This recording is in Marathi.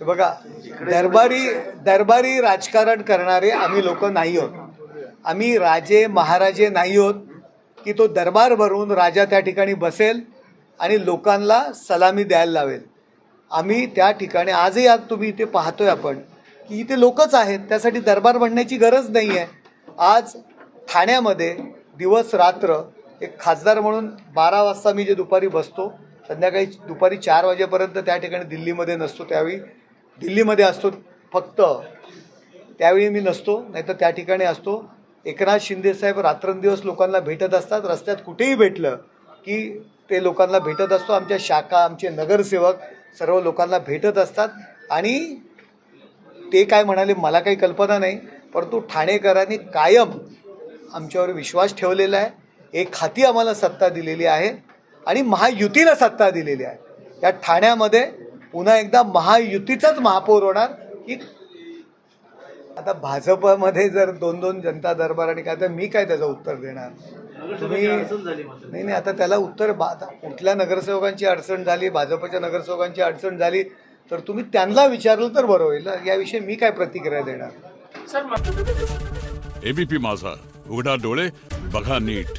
हे बघा, दरबारी राजकारण करणारे आम्ही लोक नाही आहोत. आम्ही राजे महाराजे नाही आहोत की तो दरबार भरून राजा त्या ठिकाणी बसेल आणि लोकांना सलामी द्यायला लावेल. आम्ही त्या ठिकाणी आजही आज तुम्ही इथे पाहतोय आपण की इथे लोकच आहेत, त्यासाठी दरबार बनण्याची गरज नाही आहे. आज ठाण्यामध्ये दिवस रात्र एक खासदार म्हणून 12 वाजता मी जे दुपारी बसतो, संध्याकाळी दुपारी 4 वाजेपर्यंत त्या ठिकाणी दिल्लीमध्ये नसतो. त्यावेळी दिल्लीमध्ये असतो फक्त, त्यावेळी मी नसतो, नाहीतर त्या ठिकाणी असतो. एकनाथ शिंदेसाहेब रात्रंदिवस लोकांना भेटत असतात. रस्त्यात कुठेही भेटलं की ते लोकांना भेटत असतो. आमच्या शाखा, आमचे नगरसेवक सर्व लोकांना भेटत असतात. आणि ते काय म्हणाले मला काही कल्पना नाही, परंतु ठाणेकरांनी कायम आमच्यावर विश्वास ठेवलेला आहे. एक हाती आम्हाला सत्ता दिलेली आहे आणि महायुतीला सत्ता दिलेली आहे. या ठाण्यामध्ये पुन्हा एकदा महायुतीचाच महापौर होणार. की आता भाजपमध्ये जर 2-2 जनता दरबार आणि काय, तर मी काय त्याचं उत्तर देणार? तुम्ही नाही, आता त्याला उत्तर कुठल्या नगरसेवकांची अडचण झाली, भाजपच्या नगरसेवकांची अडचण झाली तर तुम्ही त्यांना विचारलं तर बरं होईल. याविषयी मी काय प्रतिक्रिया देणार? एबीपी माझा, उघडा डोळे बघा नीट.